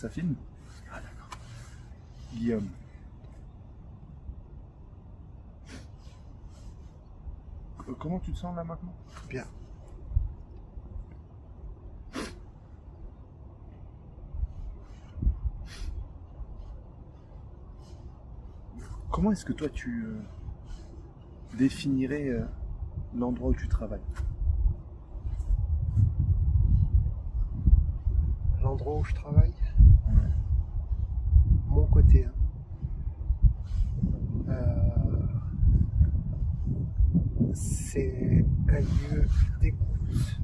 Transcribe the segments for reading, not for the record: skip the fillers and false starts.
Ça filme? Ah d'accord. Guillaume. Comment tu te sens là maintenant? Bien. Comment est-ce que toi tu définirais l'endroit où tu travailles? L'endroit où je travaille, mon côté, hein. C'est un lieu d'écoute,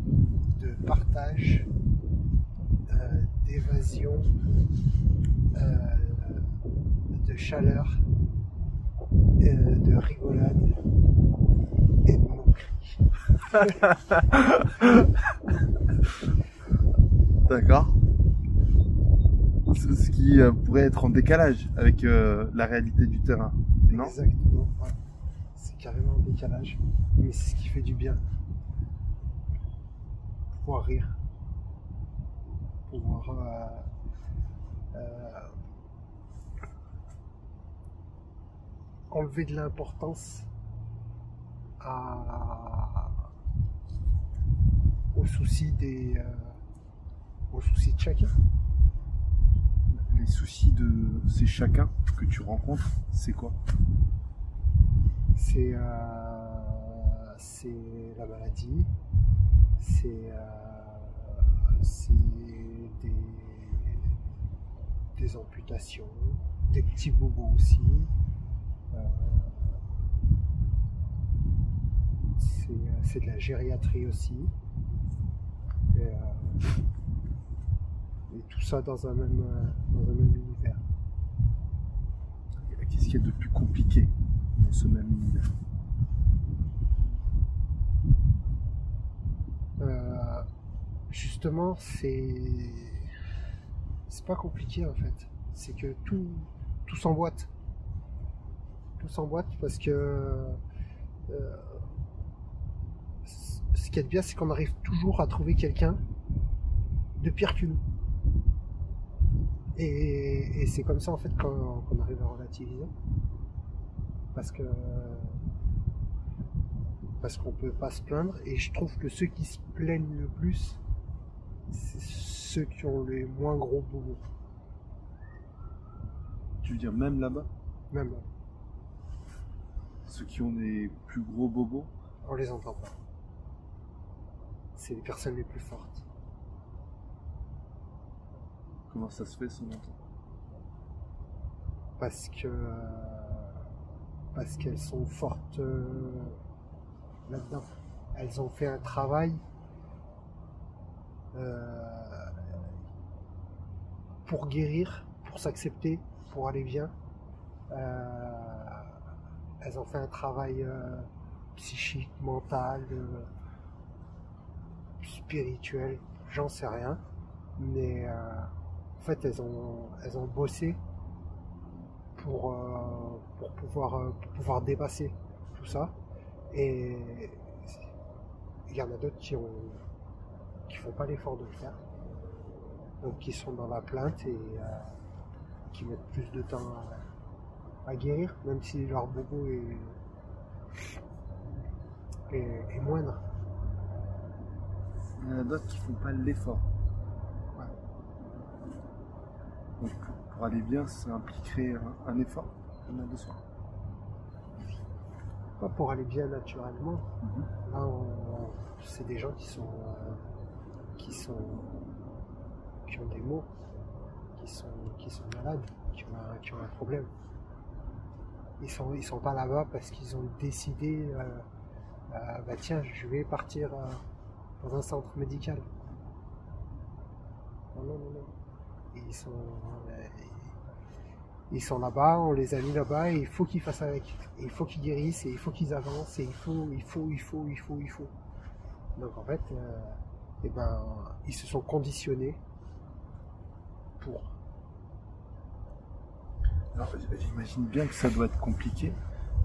de partage, d'évasion, de chaleur, de rigolade et de moquerie. D'accord. Ce qui pourrait être en décalage avec la réalité du terrain, non? Exactement, ouais. C'est carrément un décalage, mais c'est ce qui fait du bien. Pouvoir rire, pouvoir enlever de l'importance aux soucis de chacun. Les soucis de ces chacun que tu rencontres, c'est quoi? C'est la maladie, c'est des amputations, des petits bobos aussi. C'est de la gériatrie aussi. Et tout ça dans un même univers. Qu'est-ce qu'il y a de plus compliqué dans ce même univers? Justement, c'est pas compliqué en fait. C'est que tout s'emboîte. Tout s'emboîte parce que ce qui est bien, c'est qu'on arrive toujours à trouver quelqu'un de pire que nous. Et c'est comme ça en fait qu'on arrive à relativiser. Parce qu'on peut pas se plaindre, et je trouve que ceux qui se plaignent le plus, c'est ceux qui ont les moins gros bobos. Tu veux dire même là-bas? Même ceux qui ont des plus gros bobos? On les entend pas. C'est les personnes les plus fortes. Comment ça se fait son entend? Parce qu'elles sont fortes là-dedans. Elles ont fait un travail pour guérir, pour s'accepter, pour aller bien. Elles ont fait un travail psychique, mental, spirituel, j'en sais rien. Mais en fait, elles ont bossé pour pouvoir dépasser tout ça. Et il y en a d'autres qui font pas l'effort de le faire. Donc qui sont dans la plainte et qui mettent plus de temps à guérir, même si leur bobo est moindre. Il y en a d'autres qui font pas l'effort. Ouais. Donc pour aller bien, ça impliquerait un effort de soi. Pas pour aller bien naturellement. Mm-hmm. Là, c'est des gens qui ont des maux, qui sont malades, qui ont un problème. Ils sont pas là-bas parce qu'ils ont décidé bah tiens, je vais partir dans un centre médical. Non. Ils sont là-bas, on les a mis là-bas et il faut qu'ils fassent avec. Et il faut qu'ils guérissent et il faut qu'ils avancent et il faut. Donc en fait, ils se sont conditionnés pour. Alors j'imagine bien que ça doit être compliqué,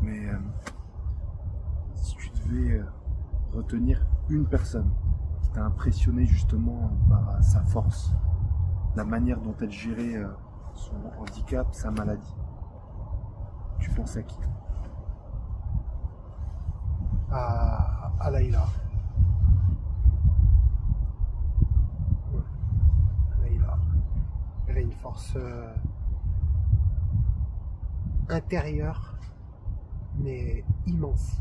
mais si tu devais retenir une personne qui t'a impressionné justement par sa force, la manière dont elle gérait son handicap, sa maladie. Tu penses à qui? À Laïla. Ouais. Laïla. Elle a une force intérieure, mais immense.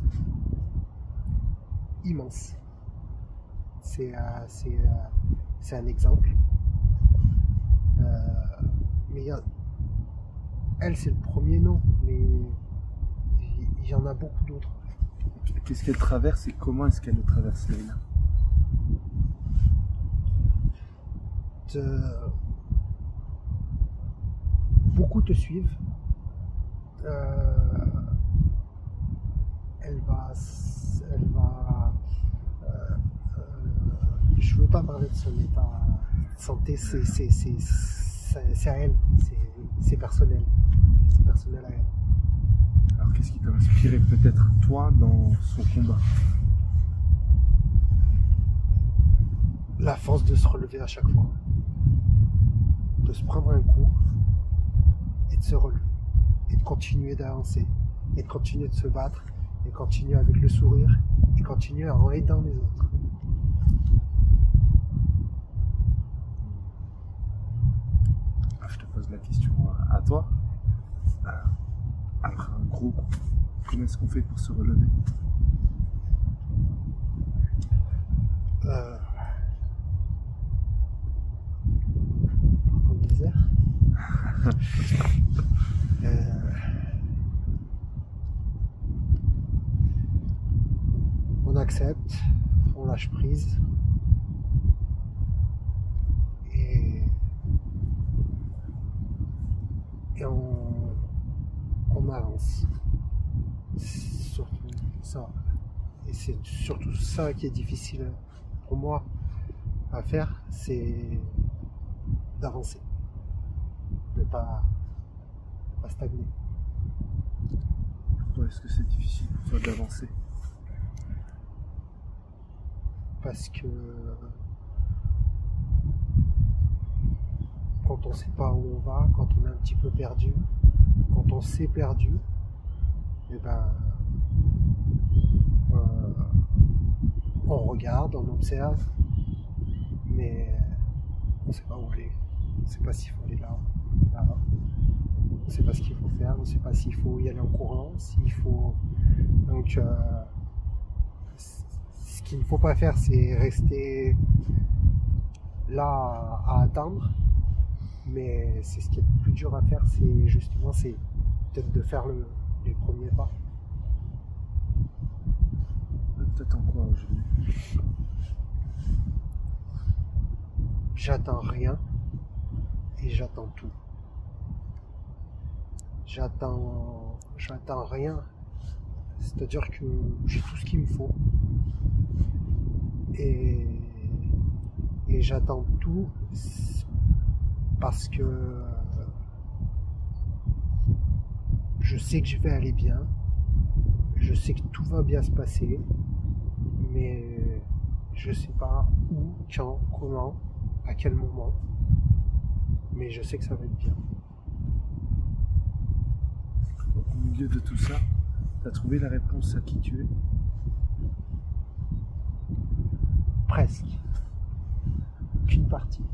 Immense. C'est un exemple. Mais elle, c'est le premier nom, mais il y en a beaucoup d'autres. Qu'est-ce qu'elle traverse et comment est-ce qu'elle le traverse, Laïla? Beaucoup te suivent. Elle va je veux pas parler de son état de santé, c'est à elle, c'est personnel. C'est personnel à elle. Alors qu'est-ce qui t'a inspiré peut-être toi dans son combat? La force de se relever à chaque fois. De se prendre un coup et de se relever. Et de continuer d'avancer. Et de continuer de se battre. Et continuer avec le sourire. Et continuer en aidant les autres. Je te pose la question à toi. Après un gros coup, comment est-ce qu'on fait pour se relever? Dans le désert. On accepte, on lâche prise. Et on avance. C'est surtout ça. Et c'est surtout ça qui est difficile pour moi à faire, c'est d'avancer. De ne pas stagner. Pourquoi est-ce que c'est difficile pour toi d'avancer? Parce que quand on ne sait pas où on va, quand on est un petit peu perdu, quand on s'est perdu, et ben on regarde, on observe, mais on ne sait pas où aller. On ne sait pas s'il faut aller là. On ne sait pas ce qu'il faut faire, on ne sait pas s'il faut y aller en courant, s'il faut. Donc ce qu'il ne faut pas faire, c'est rester là à attendre. Mais c'est ce qui est le plus dur à faire, c'est justement peut-être de faire les premiers pas. T'attends quoi aujourd'hui? J'attends rien et j'attends tout. J'attends rien, c'est-à-dire que j'ai tout ce qu'il me faut et j'attends tout parce que je sais que je vais aller bien, je sais que tout va bien se passer, mais je sais pas où, quand, comment, à quel moment, mais je sais que ça va être bien. Au milieu de tout ça, t'as trouvé la réponse à qui tu es? Presque. Qu'une partie.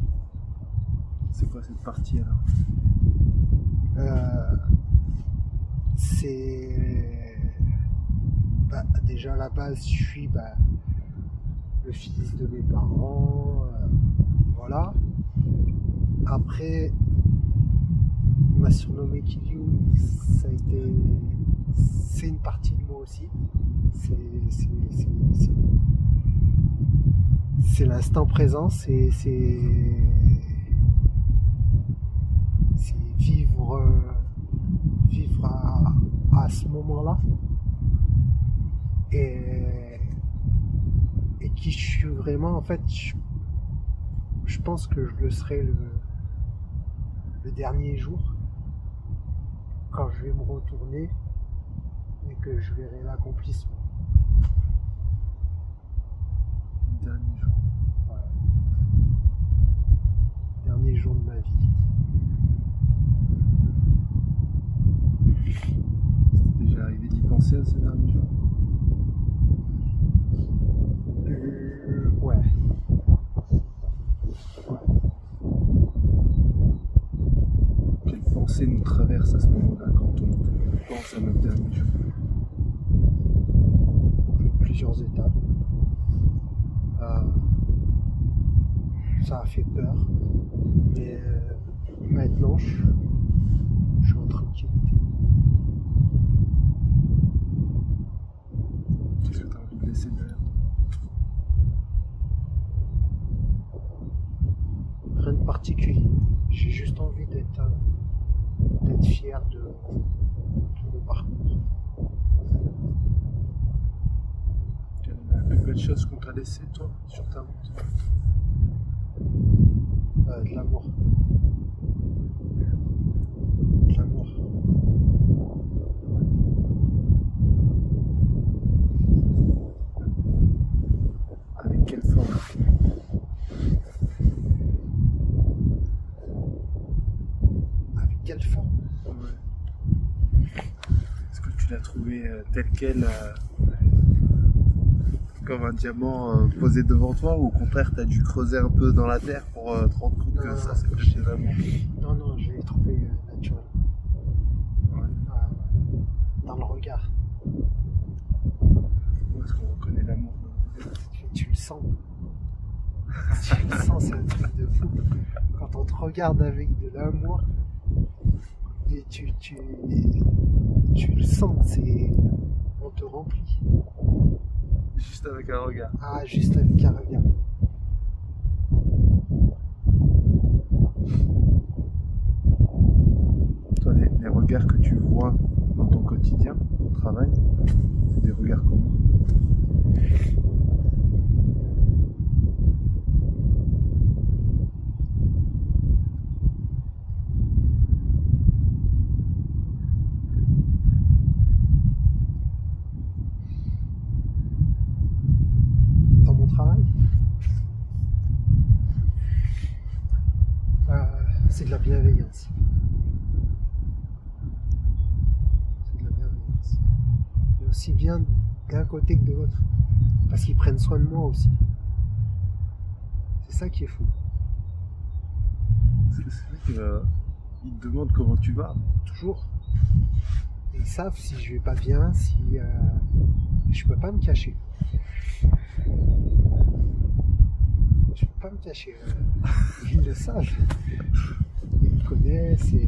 C'est quoi cette partie alors? C'est déjà à la base, je suis le fils de mes parents, voilà. Après, on m'a surnommé Killiou, c'est une partie de moi aussi. C'est l'instant présent, c'est vivre à ce moment-là et qui je suis vraiment. En fait, je pense que je le serai le dernier jour quand je vais me retourner et que je verrai l'accomplissement. Le dernier jour. Ouais. Dernier jours de ma vie. C'était déjà arrivé d'y penser à ces derniers jours? Ouais. Quelle pensée nous traverse à ce moment-là quand on pense à notre dernier jour? Plusieurs étapes. Ça a fait peur, mais maintenant je suis en tranquillité. Qu'est-ce que tu as envie de laisser derrière? Rien de particulier. J'ai juste envie d'être fier de mon parcours. Quelle est la plus belle chose qu'on t'a laissée, toi, sur ta route? De l'amour. De l'amour. Avec quelle forme? Avec quelle forme? Ouais. Est-ce que tu l'as trouvé tel quel, comme un diamant posé devant toi, ou au contraire, tu as dû creuser un peu dans la terre pour te rendre compte que ça, c'est plus de l'amour? Non, je l'ai trouvé naturel. Ouais. Dans le regard. Où est-ce qu'on reconnaît l'amour dans le regard? Tu le sens. Tu le sens, c'est un truc de fou. Quand on te regarde avec de l'amour, et tu le sens, on te remplit. Juste avec un regard. Ah, juste avec un regard. Toi, les regards que tu vois dans ton quotidien, au travail, c'est des regards comment? Dans mon travail, c'est de la bienveillance. C'est de la bienveillance. Et aussi bien d'un côté que de l'autre. Parce qu'ils prennent soin de moi aussi. C'est ça qui est fou. C'est vrai qu'ils te demandent comment tu vas. Toujours. Et ils savent si je vais pas bien, si je peux pas me cacher. Je peux pas me cacher. Ils le savent. Ils me connaissent et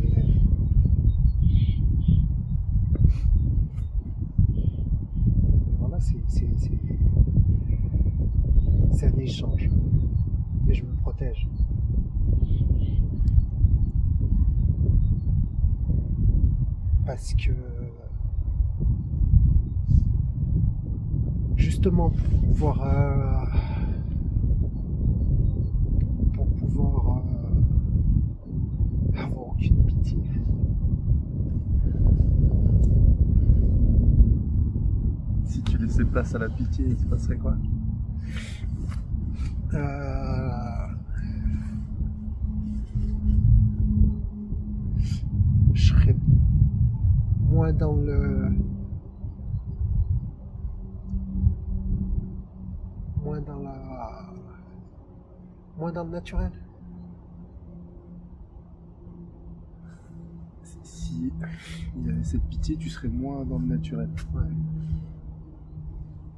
voilà, c'est un échange. Mais je me protège. Parce que justement pour pouvoir avoir aucune pitié. Si tu laissais place à la pitié, il se passerait quoi? Je serais moins dans le naturel. Si il y avait cette pitié, tu serais moins dans le naturel. Ouais.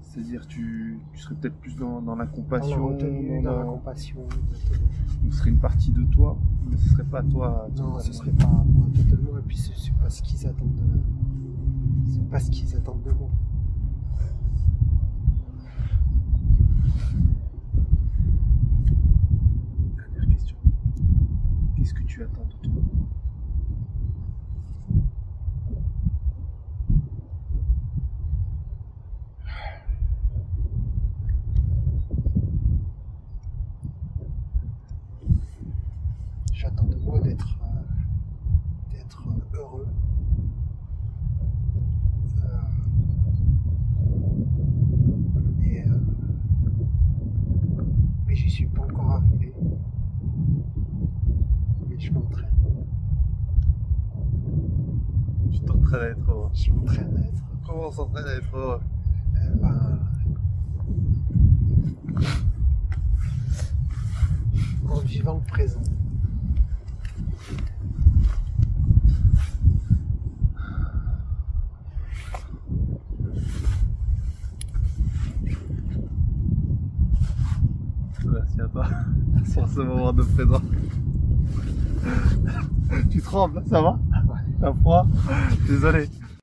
C'est-à-dire tu serais peut-être plus dans la Dans la compassion, retenue, dans la compassion. Ce serait une partie de toi, mais ce serait pas toi. Non, ce serait pas moi totalement. Et puis c'est pas ce qu'ils attendent c'est pas ce qu'ils attendent de moi. Dernière question. Qu'est-ce que tu attends de toi? J'attends de moi d'être heureux. Mais j'y suis pas encore arrivé. s'entraîne à être heureux? Je m'entraîne à être. Comment on s'entraîne à être heureux? Eh ben, en vivant le présent. Merci à toi pour ce moment de présent. Tu trembles, ça va? Ouais. T'as froid? Désolé.